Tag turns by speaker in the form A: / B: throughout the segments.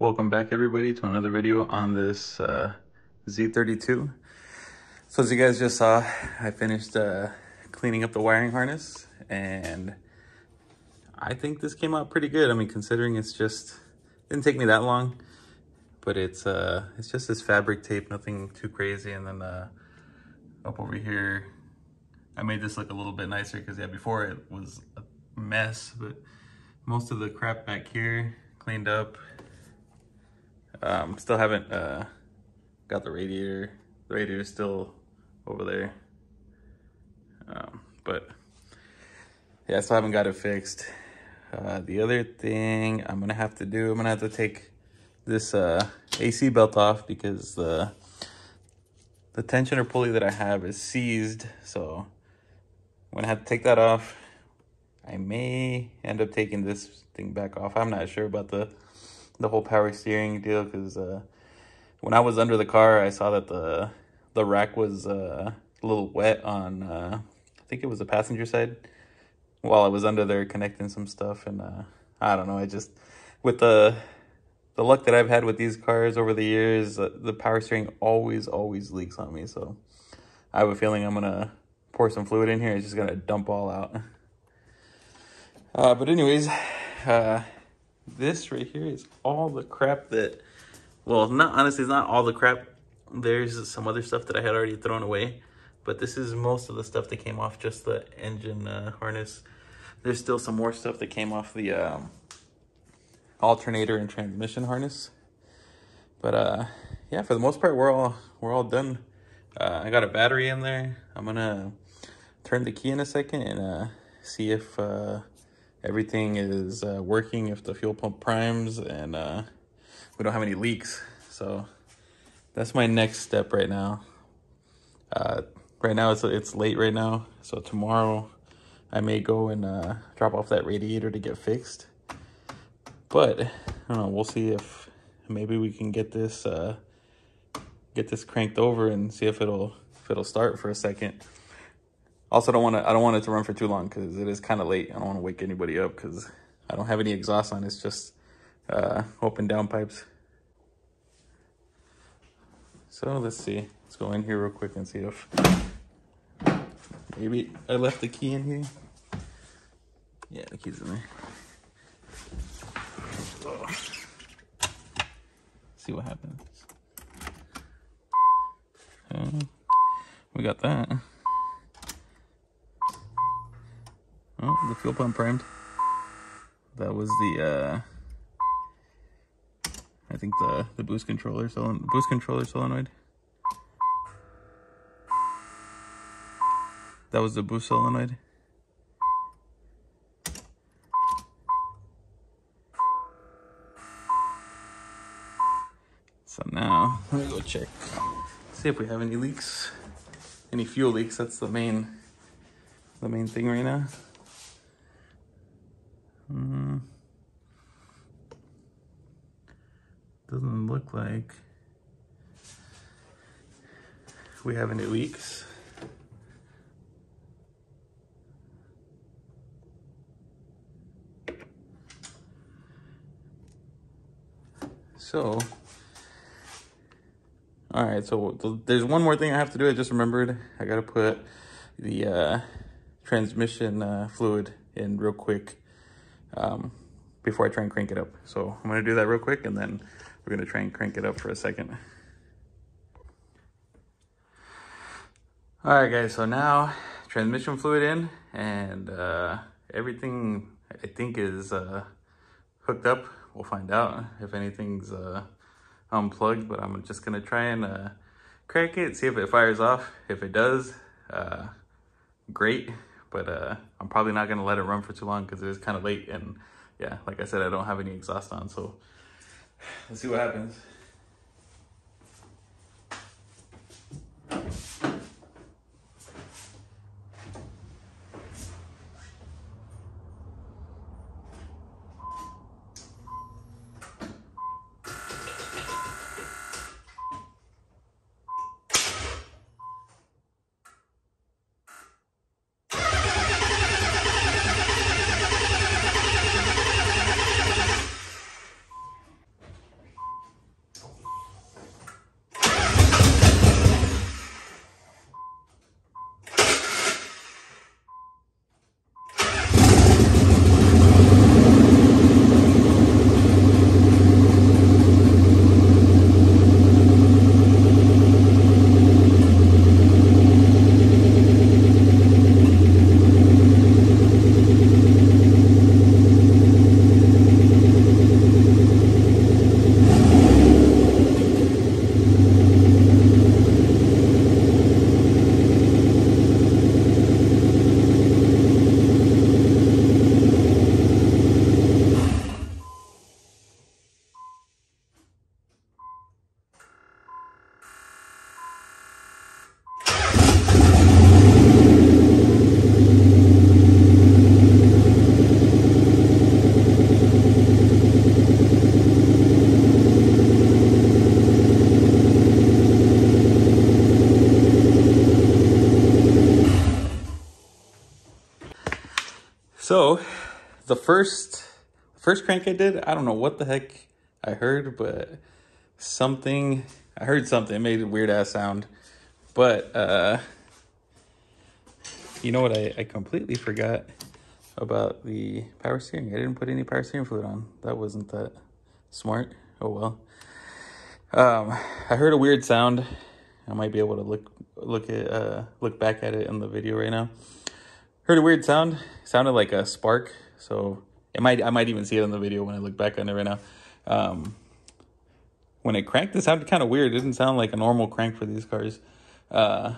A: Welcome back everybody to another video on this Z32. So as you guys just saw, I finished cleaning up the wiring harness and I think this came out pretty good. I mean, considering didn't take me that long, but it's just this fabric tape, nothing too crazy. And then up over here, I made this look a little bit nicer because yeah, before it was a mess, but most of the crap back here cleaned up. Still haven't got the radiator. The radiator is still over there. But yeah, I still haven't got it fixed. The other thing I'm gonna have to do, I'm gonna have to take this AC belt off because the tensioner pulley that I have is seized. So I'm gonna have to take that off. I may end up taking this thing back off. I'm not sure about the whole power steering deal because when I was under the car, I saw that the rack was a little wet on I think it was the passenger side while I was under there connecting some stuff. And I don't know, I just, with the luck that I've had with these cars over the years, the power steering always leaks on me. So I have a feeling I'm gonna pour some fluid in here. It's just gonna dump all out. But anyways, this right here is all the crap that, well, honestly, it's not all the crap. There's some other stuff that I had already thrown away, but this is most of the stuff that came off just the engine harness. There's still some more stuff that came off the alternator and transmission harness. But yeah, for the most part, we're all done. I got a battery in there. I'm gonna turn the key in a second and see if everything is working, if the fuel pump primes, and we don't have any leaks. So that's my next step right now. Right now it's late right now, so tomorrow I may go and drop off that radiator to get fixed. But I don't know, we'll see if maybe we can get this cranked over and see if it'll start for a second. Also, I don't want it to run for too long because it is kind of late. I don't want to wake anybody up because I don't have any exhaust on. It's just open down pipes. So let's see. Let's go in here real quick and see if maybe I left the key in here. Yeah, the key's in there. Oh. See what happens. We got that. Oh, the fuel pump primed. That was the I think the boost controller solenoid. That was the boost solenoid. So now let me go check. See if we have any leaks. Any fuel leaks. That's the main thing right now. Doesn't look like we have any leaks. So, all right, so there's one more thing I have to do. I just remembered. I gotta put the transmission fluid in real quick before I try and crank it up. So I'm gonna do that real quick and then we're gonna try and crank it up for a second. All right, guys, so now transmission fluid in and everything I think is hooked up. We'll find out if anything's unplugged, but I'm just gonna try and crank it, see if it fires off. If it does, great, but I'm probably not gonna let it run for too long because it is kind of late, and yeah, like I said, I don't have any exhaust on, so let's see what happens. So the first crank I did, I don't know what the heck I heard, but I heard something, it made a weird ass sound. But you know what I completely forgot about the power steering? I didn't put any power steering fluid on. That wasn't that smart. Oh well. I heard a weird sound. I might be able to look back at it in the video right now. Heard a weird sound. Sounded like a spark. So I might even see it in the video when I look back on it right now. When it cranked, it sounded kind of weird. It didn't sound like a normal crank for these cars. I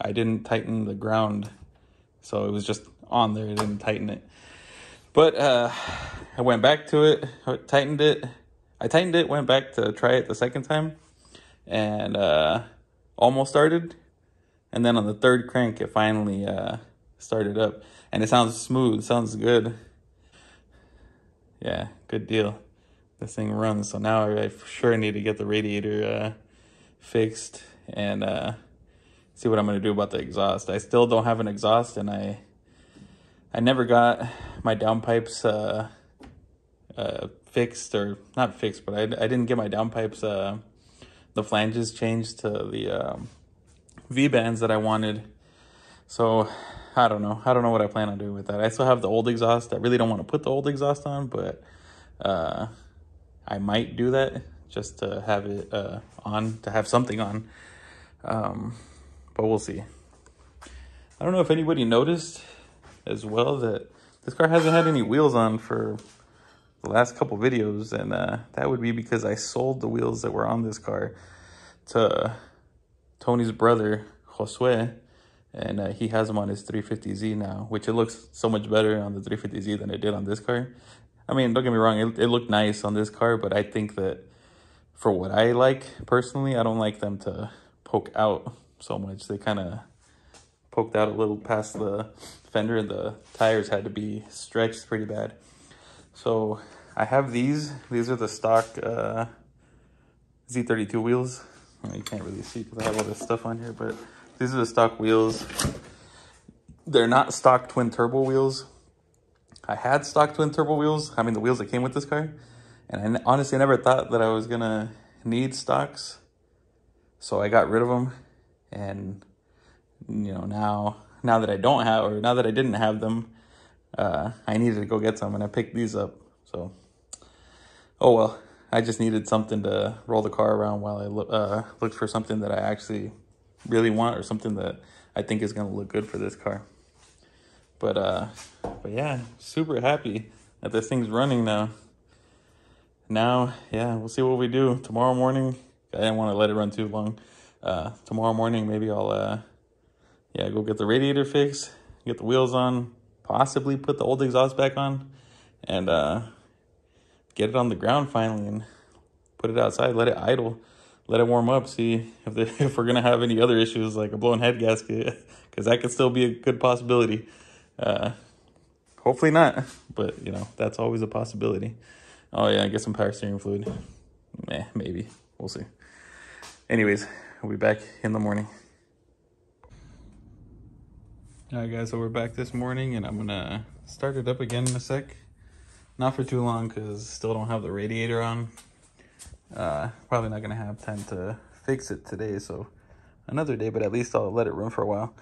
A: didn't tighten the ground, so it was just on there. I didn't tighten it. But I went back to it, tightened it. I tightened it, went back to try it the second time, and almost started. And then on the third crank, it finally started up. And it sounds smooth, sounds good. Yeah, good deal. This thing runs. So now I for sure need to get the radiator fixed and see what I'm going to do about the exhaust. I still don't have an exhaust, and I never got my downpipes fixed, or not fixed, but I didn't get my downpipes, the flanges changed to the V-bands that I wanted. So I don't know what I plan on doing with that. I still have the old exhaust. I really don't want to put the old exhaust on, but I might do that just to have it on, to have something on. But we'll see. I don't know if anybody noticed as well that this car hasn't had any wheels on for the last couple videos, and that would be because I sold the wheels that were on this car to Tony's brother, Josue, and he has them on his 350Z now, which it looks so much better on the 350Z than it did on this car. I mean, don't get me wrong, it looked nice on this car, but I think that for what I like personally, I don't like them to poke out so much. They kind of poked out a little past the fender, and the tires had to be stretched pretty bad. So I have these. These are the stock Z32 wheels. Well, you can't really see because I have all this stuff on here, but these are the stock wheels. They're not stock twin turbo wheels. I had stock twin turbo wheels. I mean, the wheels that came with this car. And I honestly never thought that I was going to need stocks. So I got rid of them. And, you know, now that I don't have, or now that I didn't have them, I needed to go get some, and I picked these up. So, oh well, I just needed something to roll the car around while I looked for something that I actually really want, or something that I think is going to look good for this car. But yeah, super happy that this thing's running now. Now, yeah, we'll see what we do tomorrow morning. I didn't want to let it run too long. Tomorrow morning, maybe I'll go get the radiator fixed, get the wheels on, possibly put the old exhaust back on, and get it on the ground finally, and put it outside, let it idle, let it warm up, see if we're gonna have any other issues like a blown head gasket, because that could still be a good possibility. Hopefully not, but you know, that's always a possibility. Oh yeah, get some power steering fluid. Maybe, we'll see. Anyways, we'll be back in the morning. All right guys, so we're back this morning, and I'm gonna start it up again in a sec. Not for too long, because still don't have the radiator on. Probably not gonna have time to fix it today, so another day, but at least I'll let it run for a while.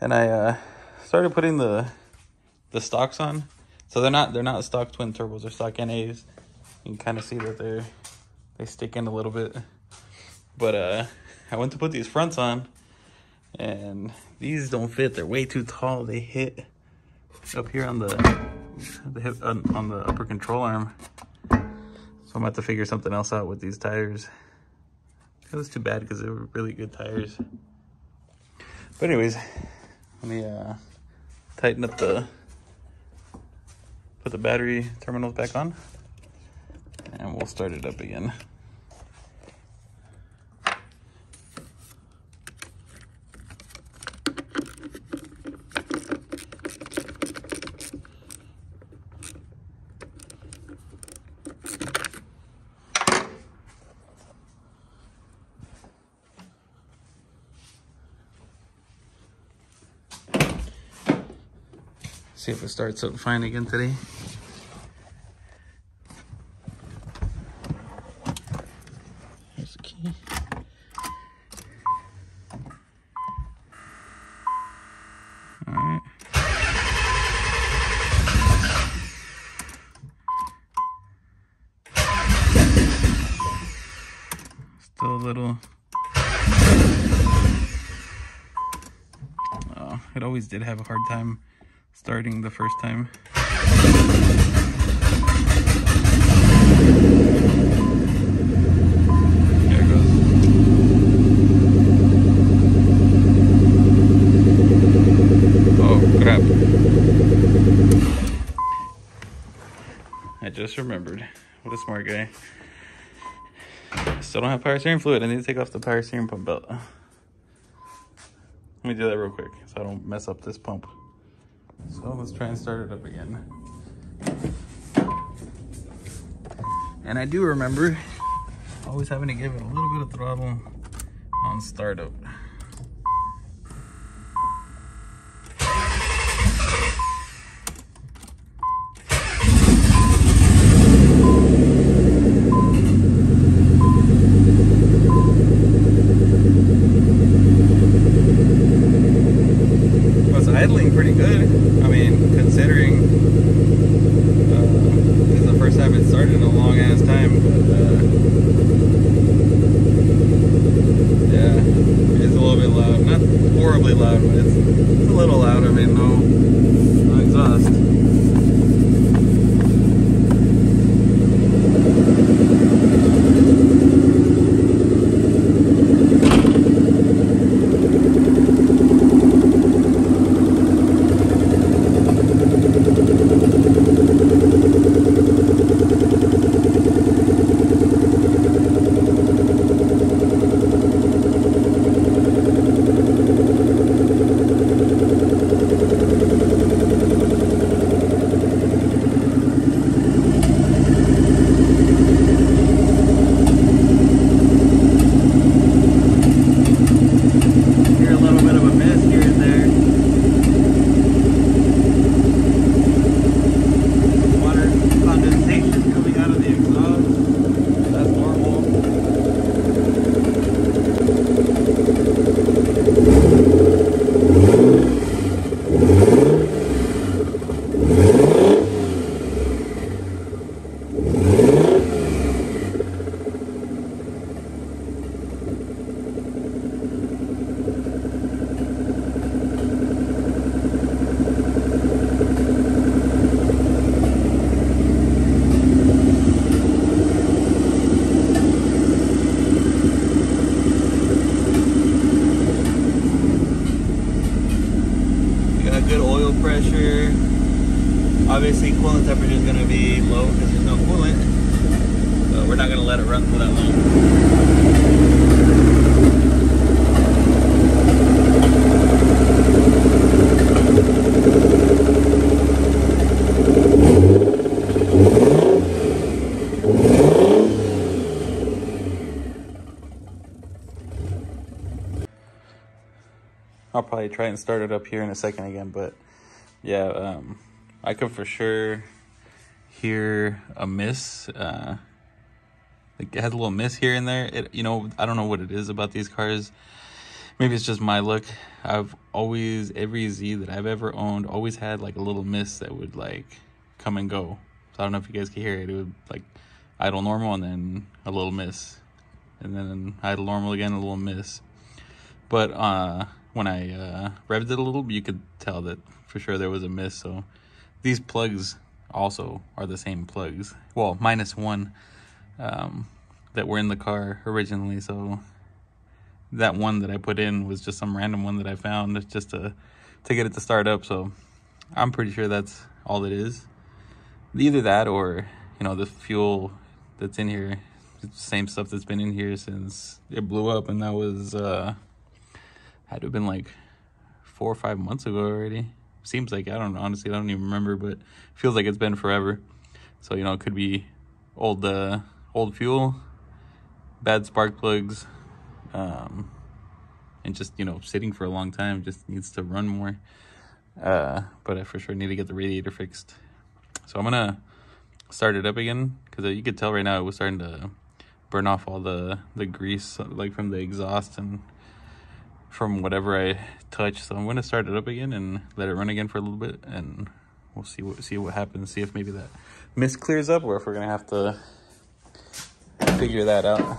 A: And I started putting the stocks on. So they're not stock twin turbos, they're stock NAs. You can kind of see that they stick in a little bit. But I went to put these fronts on, and these don't fit. They're way too tall. They hit up here on the upper control arm. So I'm gonna have to figure something else out with these tires. It was too bad because they were really good tires. But anyways, let me tighten up put the battery terminals back on, and we'll start it up again. see if it starts up fine again today. There's the key. All right. Still a little. Oh, it always did have a hard time starting the first time. There it goes. Oh, crap. I just remembered. What a smart guy. Still don't have power steering fluid. I need to take off the power steering pump belt. Let me do that real quick so I don't mess up this pump. So let's try and start it up again. And I do remember always having to give it a little bit of throttle on startup. Idling pretty good. I mean, considering this is the first time it started in a long ass time, but yeah, it's a little bit loud. Not horribly loud, but it's a little loud. I mean, no exhaust. Good oil pressure. Obviously coolant temperature is going to be low because there's no coolant, so we're not going to let it run for that long. I'll probably try and start it up here in a second again, but yeah, I could for sure hear a miss. Like it has a little miss here and there. You know, I don't know what it is about these cars. Maybe it's just my luck. I've always, every Z that I've ever owned, always had like a little miss that would like come and go. So I don't know if you guys can hear it. It would like idle normal and then a little miss, and then idle normal again, a little miss. But when I revved it a little, you could tell that for sure there was a miss. So these plugs also are the same plugs. Well, minus one that were in the car originally. So that one that I put in was just some random one that I found just to get it to start up. So I'm pretty sure that's all it is. Either that or, you know, the fuel that's in here, it's the same stuff that's been in here since it blew up, and that was had to have been like 4 or 5 months ago already. Seems like, I don't know, honestly, I don't even remember, but feels like it's been forever. So, you know, it could be old fuel, bad spark plugs, and just, you know, sitting for a long time, just needs to run more. But I for sure need to get the radiator fixed. So I'm gonna start it up again, because you could tell right now it was starting to burn off all the grease, like from the exhaust and from whatever I touched. So I'm gonna start it up again and let it run again for a little bit, and we'll see what happens. See if maybe that mist clears up, or if we're gonna have to figure that out.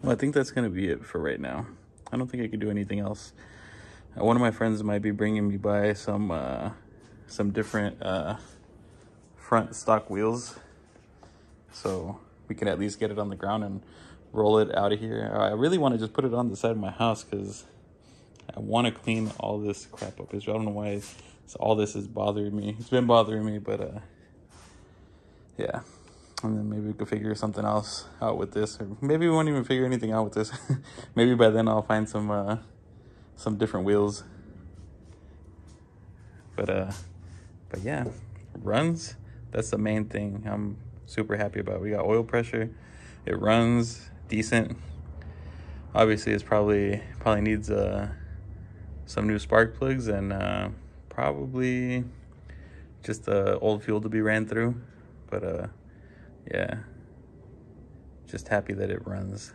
A: Well, I think that's going to be it for right now. I don't think I could do anything else. One of my friends might be bringing me by some different front stock wheels, so we can at least get it on the ground and roll it out of here. I really want to just put it on the side of my house, because I want to clean all this crap up. I don't know why all this is bothering me. It's been bothering me, but yeah. And then maybe we could figure something else out with this, or maybe we won't even figure anything out with this. Maybe by then I'll find some different wheels. But yeah, runs. That's the main thing I'm super happy about. We got oil pressure. It runs decent. Obviously, it's probably needs some new spark plugs, and probably just old fuel to be ran through. But yeah, just happy that it runs.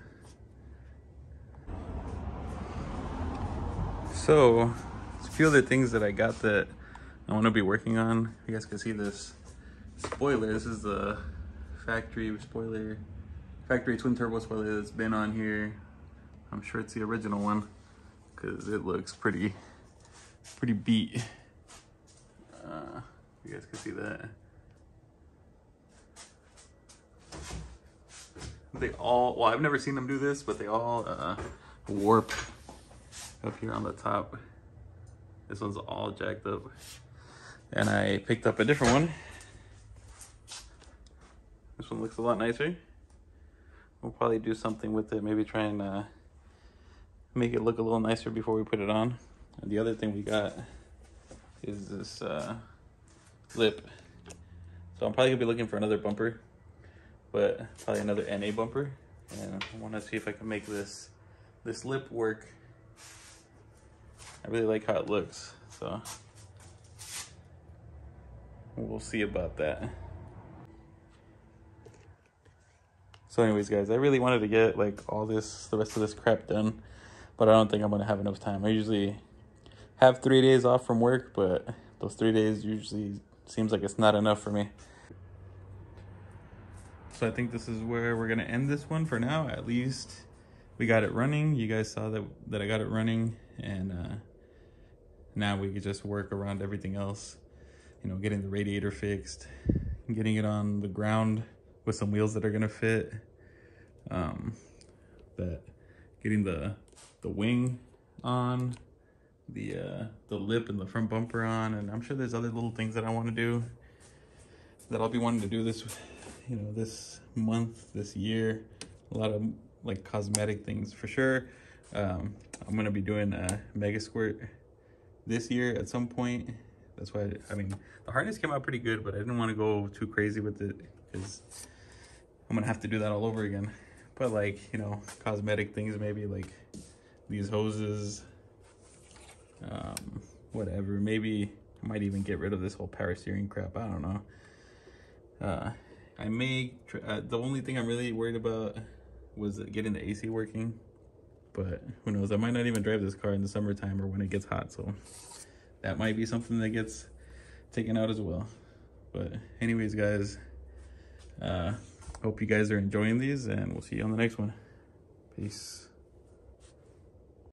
A: So, a few other things that I got that I want to be working on. You guys can see this spoiler. This is the factory twin turbo spoiler that's been on here. I'm sure it's the original one, because it looks pretty beat. You guys can see that. They all, well, I've never seen them do this, but they all warp up here on the top. This one's all jacked up. And I picked up a different one. This one looks a lot nicer. We'll probably do something with it, maybe try and make it look a little nicer before we put it on. And the other thing we got is this lip. So I'm probably gonna be looking for another bumper, but probably another NA bumper. And I wanna see if I can make this lip work. I really like how it looks, so we'll see about that. So anyways, guys, I really wanted to get like the rest of this crap done, but I don't think I'm gonna have enough time. I usually have 3 days off from work, but those 3 days usually seems like it's not enough for me. So I think this is where we're gonna end this one for now. At least we got it running. You guys saw that I got it running, and now we could just work around everything else. You know, getting the radiator fixed, getting it on the ground with some wheels that are gonna fit. Getting the wing on, the lip and the front bumper on, and I'm sure there's other little things that I want to do. that I'll be wanting to do this, you know, this month, this year. A lot of like cosmetic things for sure. I'm gonna be doing a Mega Squirt this year at some point. That's why, I mean, the harness came out pretty good, but I didn't want to go too crazy with it because I'm gonna have to do that all over again. But like, you know, cosmetic things, maybe like these hoses, whatever. Maybe I might even get rid of this whole power steering crap. I don't know. I may, the only thing I'm really worried about was getting the AC working, but who knows? I might not even drive this car in the summertime or when it gets hot, so that might be something that gets taken out as well. But anyways, guys, hope you guys are enjoying these, and we'll see you on the next one. Peace.